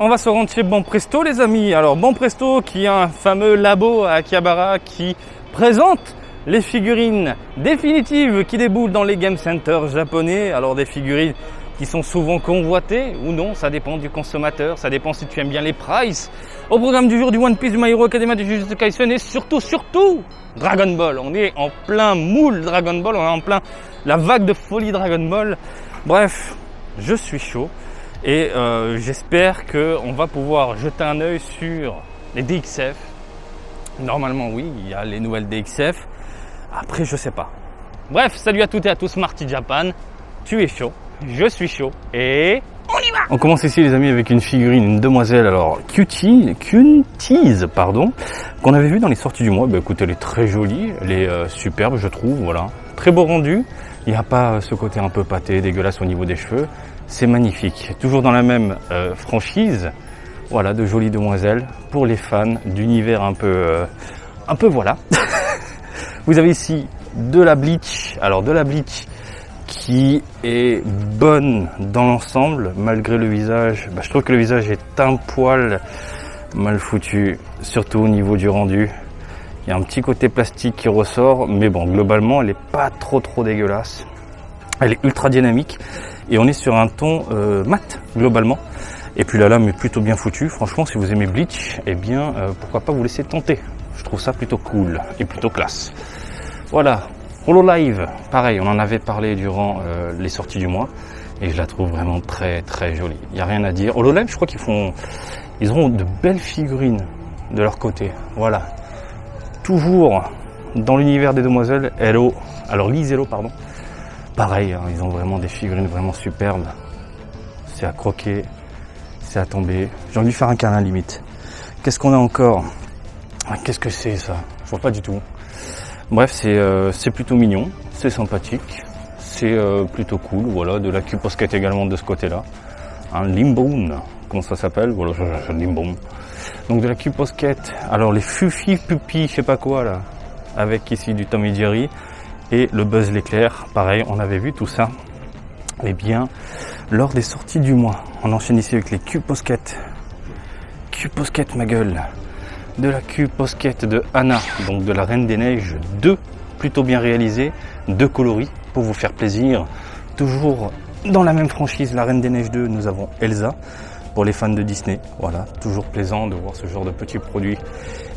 On va se rendre chez Banpresto les amis. Alors Banpresto qui a un fameux labo à Akihabara qui présente les figurines définitives qui déboulent dans les game centers japonais. Alors des figurines qui sont souvent convoitées ou non, ça dépend du consommateur, ça dépend si tu aimes bien les prices. Au programme du jour du One Piece, du My Hero Academia, du Jujutsu Kaisen et surtout Dragon Ball. On est en plein moule Dragon Ball, on est en plein la vague de folie Dragon Ball. Bref, je suis chaud. Et j'espère qu'on va pouvoir jeter un œil sur les DXF. Normalement oui, il y a les nouvelles DXF. Après je sais pas. Bref, salut à toutes et à tous, Marty Japan. Tu es chaud, je suis chaud et on y va. On commence ici les amis avec une figurine, une demoiselle, alors Cuties, pardon, qu'on avait vu dans les sorties du mois. Bah, écoutez, elle est très jolie, elle est superbe je trouve, voilà. Très beau rendu, il n'y a pas ce côté un peu pâté, dégueulasse au niveau des cheveux. C'est magnifique, toujours dans la même franchise, voilà, de jolies demoiselles pour les fans d'univers un peu voilà. Vous avez ici de la Bleach, alors de la Bleach qui est bonne dans l'ensemble, malgré le visage, je trouve que le visage est un poil mal foutu, surtout au niveau du rendu. Il y a un petit côté plastique qui ressort, mais bon, globalement, elle est pas trop dégueulasse. Elle est ultra dynamique et on est sur un ton mat globalement. Et puis la lame est plutôt bien foutue. Franchement, si vous aimez Bleach, eh bien pourquoi pas vous laisser tenter. Je trouve ça plutôt cool et plutôt classe. Voilà, Hololive, pareil, on en avait parlé durant les sorties du mois et je la trouve vraiment très jolie. Il n'y a rien à dire. Hololive, je crois ils auront de belles figurines de leur côté. Voilà, toujours dans l'univers des demoiselles. Liz Hello, pardon. Pareil, hein, ils ont vraiment des figurines vraiment superbes. C'est à croquer, c'est à tomber. J'ai envie de faire un câlin limite. Qu'est-ce qu'on a encore? Qu'est-ce que c'est ça? Je vois pas du tout. Bref, c'est plutôt mignon, c'est sympathique, c'est plutôt cool. Voilà, de la Q-Posket également de ce côté-là. Un Limboon, comment ça s'appelle? Voilà, je Limboon. Donc de la Q-Posket. Alors les Fufi Pupi, je sais pas quoi là, avec ici du Tom et Jerry. Et le Buzz l'éclair, pareil, on avait vu tout ça, eh bien, lors des sorties du mois. On enchaîne ici avec les Q-Posket. Q-Posket ma gueule. De la Q-Posket de Anna, donc de la Reine des Neiges 2, plutôt bien réalisé, 2 coloris, pour vous faire plaisir. Toujours dans la même franchise, la Reine des Neiges 2, nous avons Elsa, pour les fans de Disney. Voilà, toujours plaisant de voir ce genre de petits produits,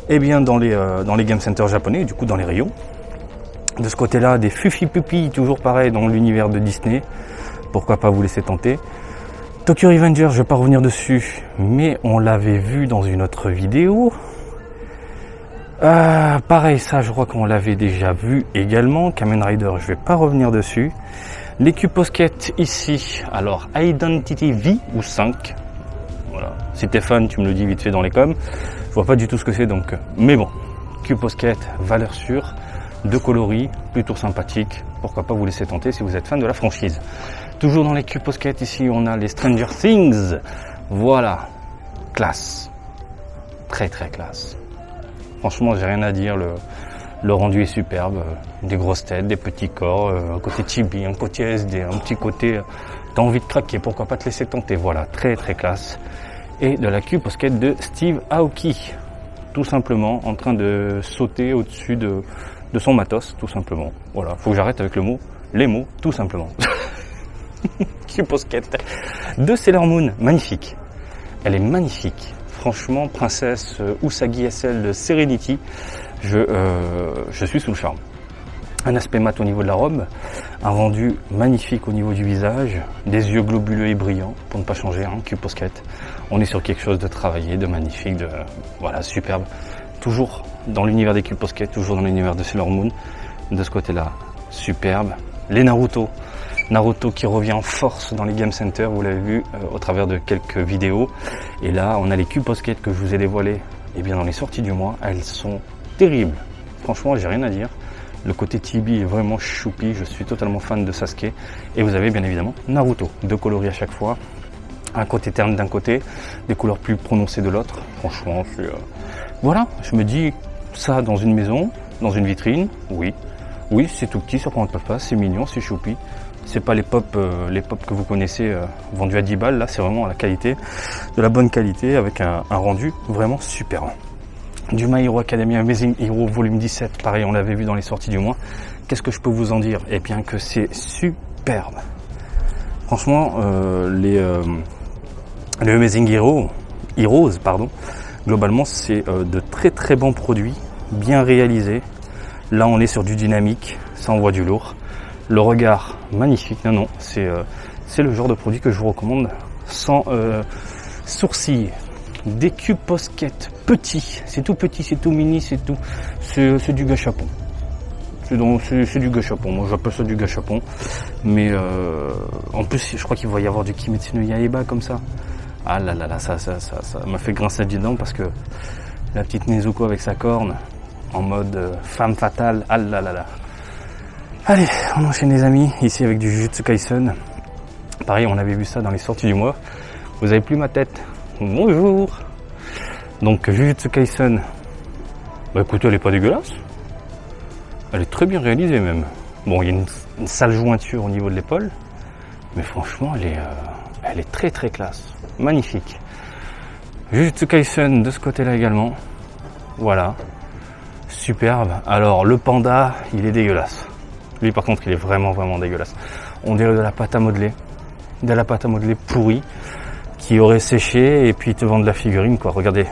eh bien, dans les game centers japonais, du coup dans les rayons. De ce côté-là, des Fufi Pupi, toujours pareil dans l'univers de Disney. Pourquoi pas vous laisser tenter. Tokyo Revenger, je vais pas revenir dessus, mais on l'avait vu dans une autre vidéo. Pareil, ça je crois qu'on l'avait déjà vu également. Kamen Rider, je vais pas revenir dessus. Les Q-Posket ici, alors Identity V ou 5. Voilà. Si t'es fan, tu me le dis vite fait dans les coms. Je vois pas du tout ce que c'est donc. Mais bon, Q-Posket, valeur sûre. 2 coloris, plutôt sympathiques. Pourquoi pas vous laisser tenter si vous êtes fan de la franchise. Toujours dans les Q-Posket ici, on a les Stranger Things. Voilà, classe. Très classe. Franchement, j'ai rien à dire. Le rendu est superbe. Des grosses têtes, des petits corps, un côté chibi, un côté SD, un petit côté... T'as envie de craquer, pourquoi pas te laisser tenter. Voilà, très classe. Et de la Q-Posket de Steve Aoki. Tout simplement, en train de sauter au-dessus de son matos, tout simplement. Voilà, faut que j'arrête avec les mots, tout simplement. Q-Posket de Sailor Moon, magnifique. Elle est magnifique. Franchement, princesse Usagi SL de Serenity, je suis sous le charme. Un aspect mat au niveau de la robe, un rendu magnifique au niveau du visage, des yeux globuleux et brillants, pour ne pas changer, hein, Q-Posket. On est sur quelque chose de travaillé, de magnifique, voilà, superbe. Toujours dans l'univers des Q-Posket, toujours dans l'univers de Sailor Moon. De ce côté-là, superbe. Les Naruto qui revient en force dans les Game Center, vous l'avez vu au travers de quelques vidéos. Et là, on a les Q-Posket que je vous ai dévoilés bien dans les sorties du mois. Elles sont terribles. Franchement, j'ai rien à dire. Le côté Tibi est vraiment choupi. Je suis totalement fan de Sasuke. Et vous avez bien évidemment Naruto. 2 coloris à chaque fois. Un côté terne d'un côté, des couleurs plus prononcées de l'autre. Franchement, voilà, je me dis ça dans une maison, dans une vitrine, oui, c'est tout petit, ça prend pas de place, c'est mignon, c'est choupi. C'est pas les pop que vous connaissez vendus à 10 balles. Là, c'est vraiment la qualité, de la bonne qualité avec un rendu vraiment super. Du My Hero Academia Amazing Hero Volume 17, pareil, on l'avait vu dans les sorties du mois. Qu'est-ce que je peux vous en dire? Eh bien que c'est superbe. Franchement, les Amazing Heroes, globalement, c'est de très très bons produits, bien réalisés. Là, on est sur du dynamique, ça envoie du lourd. Le regard, magnifique. Non, c'est le genre de produit que je vous recommande sans sourciller. Des cubes Posket petits, c'est tout petit, c'est tout mini, c'est du gâchapon. C'est du gâchapon, moi j'appelle ça du gâchapon. Mais en plus, je crois qu'il va y avoir du Kimetsu no Yaiba comme ça. Ah là là là, ça m'a fait grincer des dents parce que la petite Nezuko avec sa corne, en mode femme fatale, ah là là là. Allez, on enchaîne les amis, ici avec du Jujutsu Kaisen. Pareil, on avait vu ça dans les sorties du mois. Vous avez plus ma tête. Bonjour. Donc Jujutsu Kaisen, bah écoutez, elle est pas dégueulasse. Elle est très bien réalisée même. Bon, il y a une sale jointure au niveau de l'épaule, mais franchement, elle est très très classe. Magnifique. Jujutsu Kaisen de ce côté-là également. Voilà. Superbe. Alors le panda, il est dégueulasse. Lui par contre, il est vraiment vraiment dégueulasse. On dirait de la pâte à modeler. De la pâte à modeler pourrie qui aurait séché et puis ils te vendent de la figurine quoi. Regardez.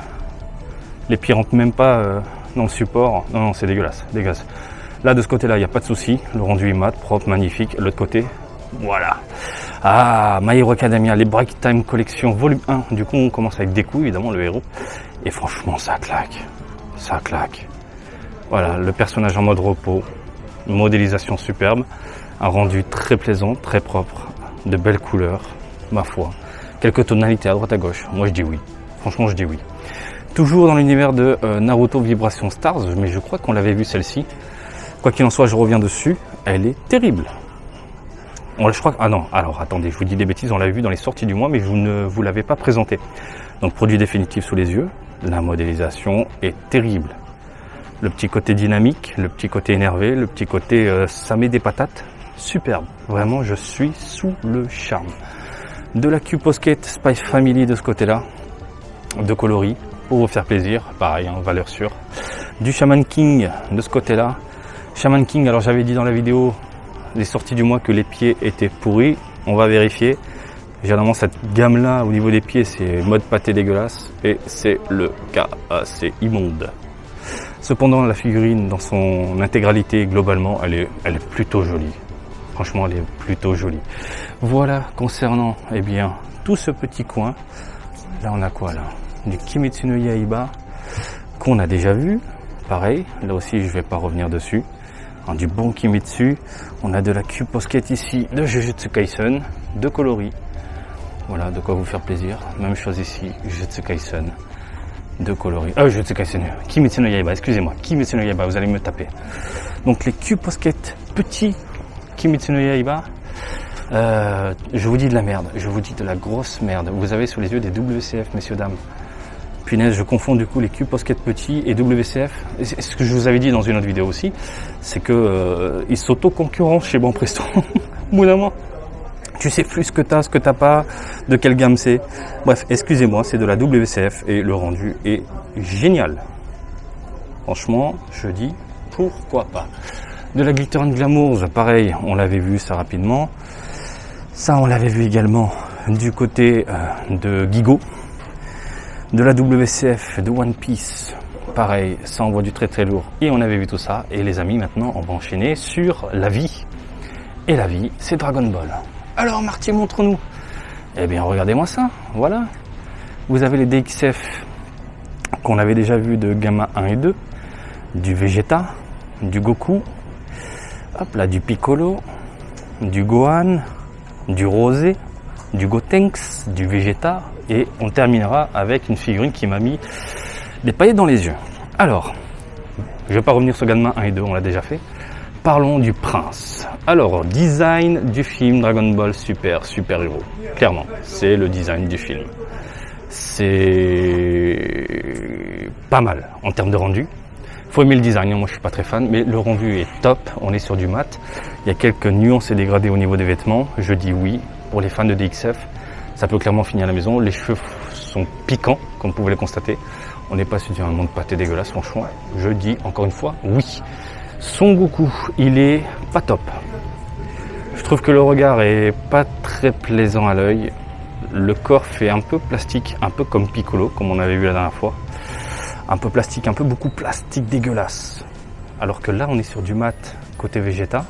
Les pieds rentrent même pas dans le support. Non, c'est dégueulasse. Dégueulasse. Là, de ce côté-là, il n'y a pas de souci. Le rendu est mat, propre, magnifique. L'autre côté, voilà. Ah, My Hero Academia, les Break Time Collection, volume 1. Du coup, on commence avec Deku, évidemment, le héros. Et franchement, ça claque. Ça claque. Voilà, le personnage en mode repos. Une modélisation superbe. Un rendu très plaisant, très propre. De belles couleurs, ma foi. Quelques tonalités à droite à gauche. Moi, je dis oui. Franchement, je dis oui. Toujours dans l'univers de Naruto Vibration Stars, mais je crois qu'on l'avait vu celle-ci. Quoi qu'il en soit, je reviens dessus. Elle est terrible. Je crois que... Ah non, alors attendez, je vous dis des bêtises, on l'a vu dans les sorties du mois, mais je ne vous l'avais pas présenté. Donc produit définitif sous les yeux. La modélisation est terrible. Le petit côté dynamique, le petit côté énervé, le petit côté ça met des patates. Superbe. Vraiment, je suis sous le charme. De la Cube Posket Spy Family de ce côté-là. De coloris, pour vous faire plaisir. Pareil, hein, valeur sûre. Du Shaman King de ce côté-là. Shaman King, alors j'avais dit dans la vidéo les sorties du mois que les pieds étaient pourris. On va vérifier. Généralement, cette gamme-là, au niveau des pieds, c'est mode pâté dégueulasse. Et c'est le cas. C'est immonde. Cependant, la figurine, dans son intégralité, globalement, elle est plutôt jolie. Franchement, elle est plutôt jolie. Voilà, concernant, eh bien, tout ce petit coin. Là, on a quoi, là? Du Kimetsu no Yaiba, qu'on a déjà vu. Pareil, là aussi, je vais pas revenir dessus. Du bon Kimetsu. On a de la Cube Posket ici, de Jujutsu Kaisen, de coloris. Voilà, de quoi vous faire plaisir. Même chose ici, Jujutsu Kaisen, de coloris. Jujutsu Kaisen, Kimetsu no Yaiba, excusez-moi, Kimetsu no Yaiba, vous allez me taper. Donc les Cube Posket petits Kimetsu no Yaiba, je vous dis de la merde, je vous dis de la grosse merde. Vous avez sous les yeux des WCF, messieurs, dames. Punaise, je confonds du coup les Cube Posket petits et WCF. Et ce que je vous avais dit dans une autre vidéo aussi, c'est que ils s'auto-concurrencent chez Bon Presto. Au bout d'un moment, tu sais plus ce que t'as pas, de quelle gamme c'est. Bref, excusez-moi, c'est de la WCF et le rendu est génial. Franchement, je dis pourquoi pas. De la Glitter and Glamour, pareil, on l'avait vu ça rapidement. Ça, on l'avait vu également du côté de Gigo. De la WCF, de One Piece, pareil, ça envoie du très très lourd. Et on avait vu tout ça. Et les amis, maintenant, on va enchaîner sur la vie. Et la vie, c'est Dragon Ball. Alors, Marty, montre-nous. Eh bien, regardez-moi ça. Voilà. Vous avez les DXF qu'on avait déjà vu de Gamma 1 et 2. Du Vegeta, du Goku. Hop là, du Piccolo, du Gohan, du Rosé, du Gotenks, du Vegeta. Et on terminera avec une figurine qui m'a mis des paillettes dans les yeux. Alors, je ne vais pas revenir sur Gamma 1 et 2, on l'a déjà fait. Parlons du prince. Alors, design du film Dragon Ball Super Hero. Clairement, c'est le design du film. C'est pas mal en termes de rendu. Faut aimer le design, moi je suis pas très fan, mais le rendu est top, on est sur du mat. Il y a quelques nuances et dégradés au niveau des vêtements, je dis oui. Pour les fans de DXF, ça peut clairement finir à la maison. Les cheveux sont piquants, comme vous pouvez le constater. On n'est pas sur un monde pâté dégueulasse, franchement. Je dis encore une fois oui. Son Goku, il est pas top. Je trouve que le regard est pas très plaisant à l'œil. Le corps fait un peu plastique, un peu comme Piccolo, comme on avait vu la dernière fois. Un peu plastique, un peu beaucoup plastique dégueulasse. Alors que là, on est sur du mat côté Vegeta.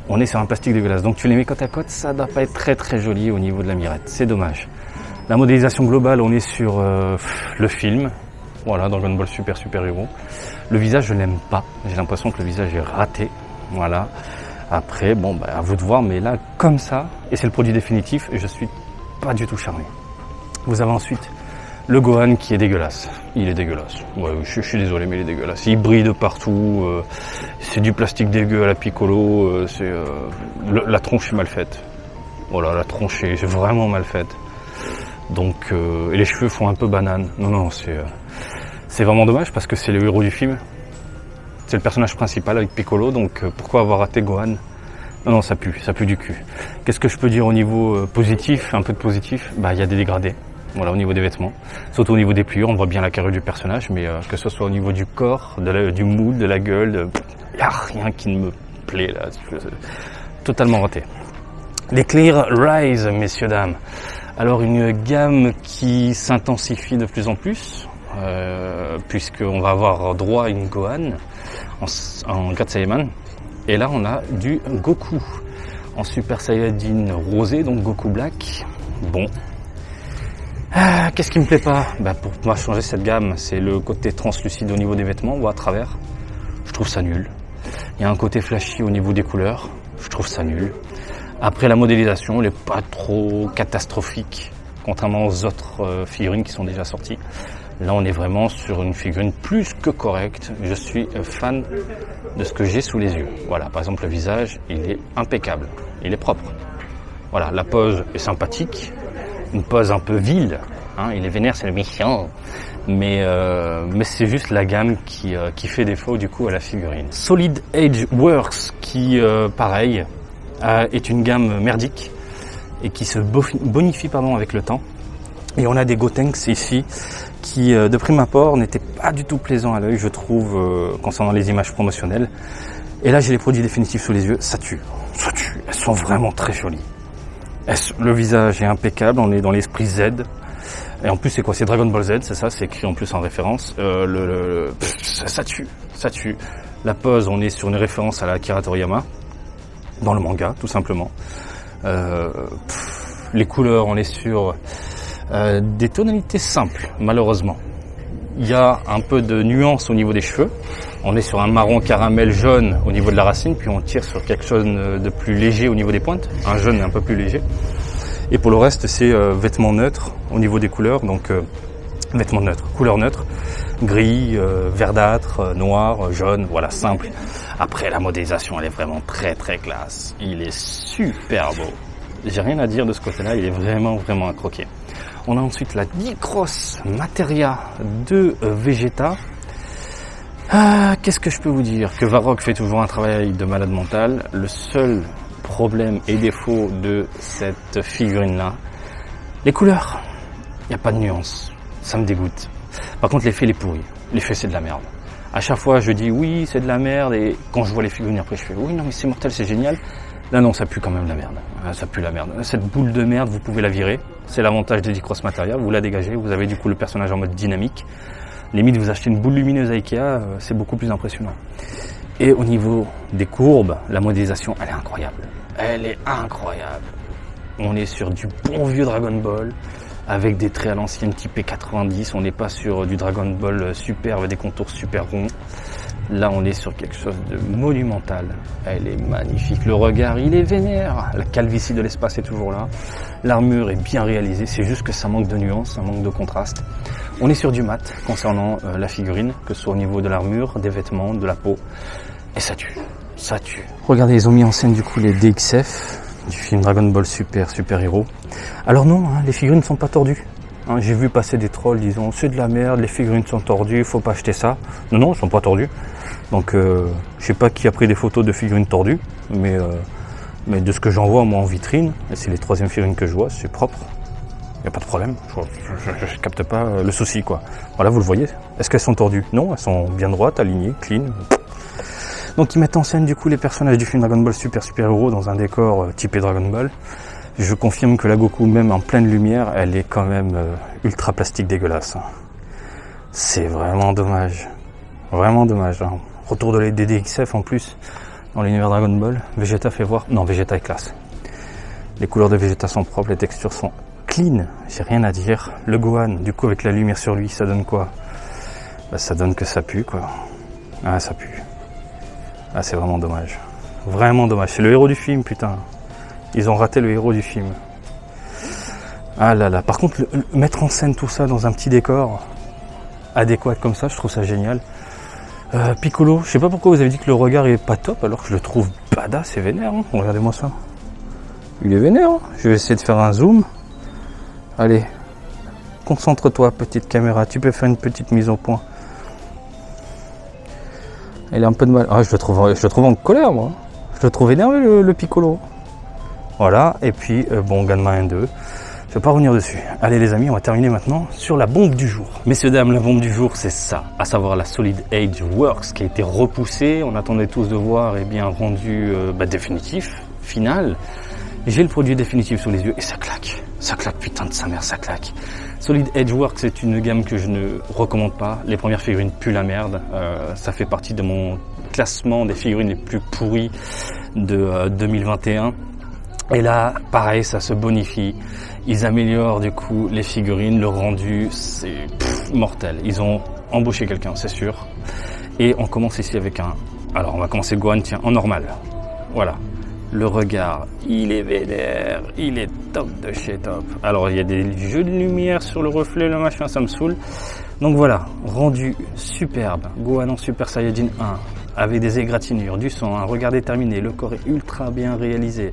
On est sur un plastique dégueulasse. Donc tu les mets côte à côte, ça doit pas être très très joli au niveau de la mirette. C'est dommage. La modélisation globale, on est sur le film. Voilà, Dragon Ball Super Héros. Le visage, je l'aime pas. J'ai l'impression que le visage est raté. Voilà. Après, bon, bah, à vous de voir. Mais là, comme ça, et c'est le produit définitif, je suis pas du tout charmé. Vous avez ensuite le Gohan qui est dégueulasse. Il est dégueulasse. Ouais, je suis désolé, mais il est dégueulasse. Il brille de partout. C'est du plastique dégueu à la Piccolo. La tronche est mal faite. Voilà, la tronche est vraiment mal faite. Donc, et les cheveux font un peu banane. Non, c'est vraiment dommage parce que c'est le héros du film. C'est le personnage principal avec Piccolo. Donc, pourquoi avoir raté Gohan? Non, ça pue du cul. Qu'est-ce que je peux dire au niveau positif? Un peu de positif. Bah, il y a des dégradés. Voilà, au niveau des vêtements, surtout au niveau des pliures, on voit bien la carrure du personnage, mais que ce soit au niveau du corps, du mood, de la gueule, il n'y a rien qui ne me plaît là, totalement raté. Les Clear Rise, messieurs dames. Alors une gamme qui s'intensifie de plus en plus, puisqu'on va avoir droit à une Gohan en Great Saiyaman, et là on a du Goku en Super Saiyajin rosé, donc Goku Black. Bon. Qu'est-ce qui me plaît pas? Pour moi changer cette gamme, c'est le côté translucide au niveau des vêtements ou à travers. Je trouve ça nul. Il y a un côté flashy au niveau des couleurs. Je trouve ça nul. Après la modélisation, elle est pas trop catastrophique, contrairement aux autres figurines qui sont déjà sorties. Là, on est vraiment sur une figurine plus que correcte. Je suis fan de ce que j'ai sous les yeux. Voilà, par exemple le visage, il est impeccable, il est propre. Voilà, la pose est sympathique. Une pose un peu vile, hein, il est vénère, c'est le méchant, mais c'est juste la gamme qui fait défaut du coup à la figurine. Solid Edge Works qui, pareil, est une gamme merdique et qui se bonifie avec le temps. Et on a des Gotenks ici qui, de prime abord, n'étaient pas du tout plaisants à l'œil, je trouve, concernant les images promotionnelles. Et là, j'ai les produits définitifs sous les yeux, ça tue, elles sont vraiment très jolies. Le visage est impeccable, on est dans l'esprit Z. Et en plus, c'est quoi? C'est Dragon Ball Z, c'est ça, c'est écrit en plus en référence. Ça tue. La pose, on est sur une référence à la Akira Toriyama, dans le manga, tout simplement. Les couleurs, on est sur des tonalités simples, malheureusement. Il y a un peu de nuance au niveau des cheveux. On est sur un marron caramel jaune au niveau de la racine, puis on tire sur quelque chose de plus léger au niveau des pointes, un jaune un peu plus léger. Et pour le reste, c'est vêtements neutres au niveau des couleurs, donc vêtements neutres, couleurs neutres, gris, verdâtre, noir, jaune, voilà, simple. Après, la modélisation, elle est vraiment très très classe. Il est super beau. J'ai rien à dire de ce côté-là, il est vraiment vraiment à croquer. On a ensuite la Dicross Materia de Vegeta. Qu'est-ce que je peux vous dire? Que Varrock fait toujours un travail de malade mental. Le seul problème et défaut de cette figurine-là, les couleurs. Il n'y a pas de nuance. Ça me dégoûte. Par contre, l'effet, il est pourri. L'effet, c'est de la merde. À chaque fois, je dis oui, c'est de la merde. Et quand je vois les figurines après, je fais oui, non, mais c'est mortel, c'est génial. Là, non, ça pue quand même la merde. Ça pue la merde. Cette boule de merde, vous pouvez la virer. C'est l'avantage des Dicross Materia. Vous la dégagez. Vous avez du coup le personnage en mode dynamique. Limite, vous achetez une boule lumineuse à Ikea, c'est beaucoup plus impressionnant. Et au niveau des courbes, la modélisation, elle est incroyable. Elle est incroyable. On est sur du bon vieux Dragon Ball, avec des traits à l'ancienne typé 90. On n'est pas sur du Dragon Ball super avec des contours super ronds. Là, on est sur quelque chose de monumental. Elle est magnifique. Le regard, il est vénère. La calvitie de l'espace est toujours là. L'armure est bien réalisée. C'est juste que ça manque de nuances, ça manque de contraste. On est sur du mat concernant la figurine, que ce soit au niveau de l'armure, des vêtements, de la peau. Et ça tue. Ça tue. Regardez, ils ont mis en scène du coup les DXF du film Dragon Ball Super Héros. Alors non, hein, les figurines ne sont pas tordues. Hein, j'ai vu passer des trolls disant c'est de la merde, les figurines sont tordues, faut pas acheter ça. Non, non, elles sont pas tordues. Donc je sais pas qui a pris des photos de figurines tordues, mais de ce que j'en vois moi en vitrine, et c'est les troisièmes figurines que je vois, c'est propre. Il n'y a pas de problème, je capte pas le souci quoi. Voilà, vous le voyez. Est-ce qu'elles sont tordues? Non, elles sont bien droites, alignées, clean. Donc ils mettent en scène du coup les personnages du film Dragon Ball Super Héros dans un décor typé Dragon Ball. Je confirme que la Goku, même en pleine lumière, elle est quand même ultra plastique dégueulasse. C'est vraiment dommage. Vraiment dommage. Hein. Retour des DXF en plus dans l'univers Dragon Ball. Vegeta fait voir. Non, Vegeta est classe. Les couleurs de Vegeta sont propres, les textures sont clean. J'ai rien à dire. Le Gohan, du coup, avec la lumière sur lui, ça donne quoi? Bah, ça donne que ça pue, quoi. Ah, ça pue. Ah, c'est vraiment dommage. Vraiment dommage. C'est le héros du film, putain. Ils ont raté le héros du film. Ah là là. Par contre, mettre en scène tout ça dans un petit décor adéquat comme ça, je trouve ça génial. Piccolo, je sais pas pourquoi vous avez dit que le regard est pas top, alors que je le trouve badass et vénère. Hein. Regardez-moi ça. Il est vénère. Hein. Je vais essayer de faire un zoom. Allez. Concentre-toi, petite caméra. Tu peux faire une petite mise au point. Il a un peu de mal. Ah, je le trouve en colère, moi. Je le trouve énervé, le Piccolo. Voilà, et puis, bon, Ganma N2. Je vais pas revenir dessus. Allez les amis, on va terminer maintenant sur la bombe du jour. Messieurs, dames, la bombe du jour, c'est ça. À savoir la Solid Age Works qui a été repoussée. On attendait tous de voir, et bien, rendu définitif, final. J'ai le produit définitif sous les yeux et ça claque. Ça claque, putain de sa mère, ça claque. Solid Edge Works, c'est une gamme que je ne recommande pas. Les premières figurines puent la merde. Ça fait partie de mon classement des figurines les plus pourries de 2021. Et là, pareil, ça se bonifie. Ils améliorent du coup les figurines. Le rendu, c'est mortel. Ils ont embauché quelqu'un, c'est sûr. Et on commence ici avec un... Alors, on va commencer Gohan, tiens, en normal. Voilà. Le regard, il est vénère, il est top de chez top. Alors, il y a des jeux de lumière sur le reflet, le machin, ça me saoule. Donc voilà, rendu superbe. Gohan en Super Saiyajin 1, avec des égratignures, du sang, un regard déterminé, le corps est ultra bien réalisé.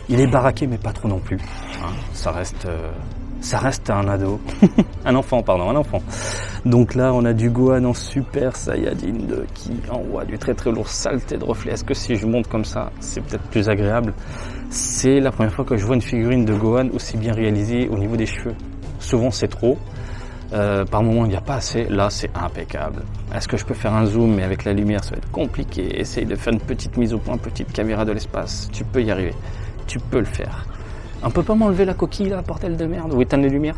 Il est baraqué, mais pas trop non plus. Hein, ça reste un ado. un enfant. Donc là, on a du Gohan en Super Saiyajin 2 qui envoie du très très lourd, saleté de reflet. Est-ce que si je monte comme ça, c'est peut-être plus agréable? C'est la première fois que je vois une figurine de Gohan aussi bien réalisée au niveau des cheveux. Souvent, c'est trop. Par moment, il n'y a pas assez. Là, c'est impeccable. Est-ce que je peux faire un zoom? Mais avec la lumière, ça va être compliqué. Essaye de faire une petite mise au point, petite caméra de l'espace. Tu peux y arriver. Tu peux le faire. On peut pas m'enlever la coquille là, bordel de merde, ou éteindre les lumières.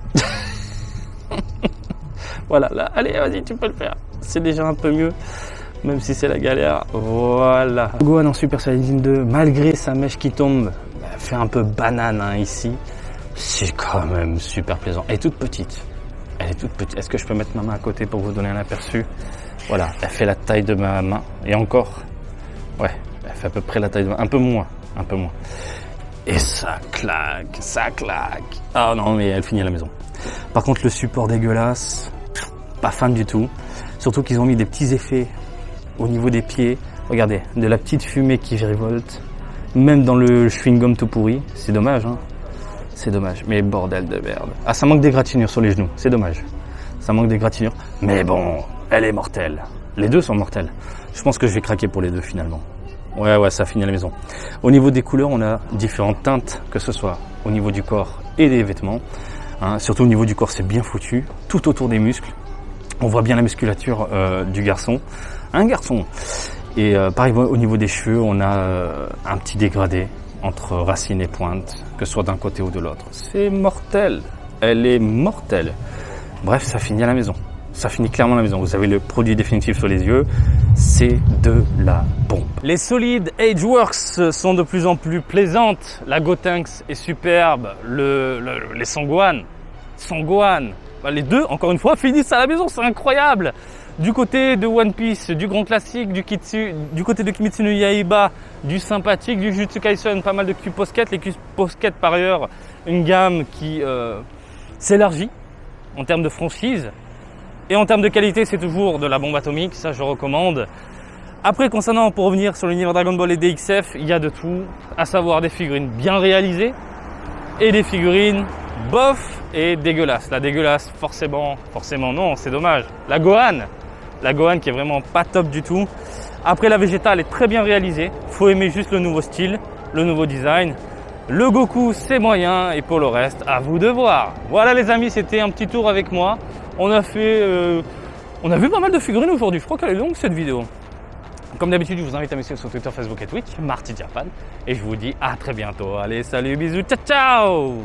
Voilà, là, allez, vas-y, tu peux le faire. C'est déjà un peu mieux, même si c'est la galère. Voilà. Gohan en Super Saiyajin 2, malgré sa mèche qui tombe, fait un peu banane hein, ici. C'est quand même super plaisant. Elle est toute petite. Est-ce que je peux mettre ma main à côté pour vous donner un aperçu? Voilà, elle fait la taille de ma main. Et encore, ouais, elle fait à peu près la taille de ma main. Un peu moins. Et ça claque. Ah non, mais elle finit à la maison. Par contre, le support dégueulasse, pas fan du tout. Surtout qu'ils ont mis des petits effets au niveau des pieds. Regardez, de la petite fumée qui révolte. Même dans le chewing-gum tout pourri. C'est dommage, hein. C'est dommage. Mais bordel de merde. Ah, ça manque d'égratignures sur les genoux. C'est dommage. Ça manque d'égratignures. Mais bon, elle est mortelle. Les deux sont mortels. Je pense que je vais craquer pour les deux finalement. Ouais, ça finit à la maison. Au niveau des couleurs, on a différentes teintes, que ce soit au niveau du corps et des vêtements. Hein, surtout au niveau du corps, c'est bien foutu. Tout autour des muscles. On voit bien la musculature du garçon. Un garçon. Et pareil, au niveau des cheveux, on a un petit dégradé entre racines et pointe, que ce soit d'un côté ou de l'autre. C'est mortel. Elle est mortelle. Bref, ça finit à la maison. Ça finit clairement à la maison. Vous avez le produit définitif sur les yeux. C'est de la bombe. Les Solid Age Works sont de plus en plus plaisantes. La Gotenks est superbe. Les Son Gohan. Les deux, encore une fois, finissent à la maison. C'est incroyable. Du côté de One Piece, du grand classique, du côté de Kimetsu no Yaiba, du sympathique, du Jujutsu Kaisen, pas mal de Q-Posket. Les Q-Posket, par ailleurs, une gamme qui s'élargit en termes de franchise. Et en termes de qualité, c'est toujours de la bombe atomique, ça je recommande. Après, concernant, pour revenir sur l'univers Dragon Ball et DXF, il y a de tout, à savoir des figurines bien réalisées et des figurines bof et dégueulasse. La dégueulasse, forcément non, c'est dommage. La Gohan qui est vraiment pas top du tout. Après, la végétale est très bien réalisée. Faut aimer juste le nouveau style, le nouveau design. Le Goku, c'est moyen, et pour le reste, à vous de voir. Voilà les amis, c'était un petit tour avec moi. On a vu pas mal de figurines aujourd'hui. Je crois qu'elle est longue cette vidéo. Comme d'habitude, je vous invite à me suivre sur Twitter, Facebook et Twitch, Marty Japan. Et je vous dis à très bientôt. Allez, salut, bisous, ciao ciao!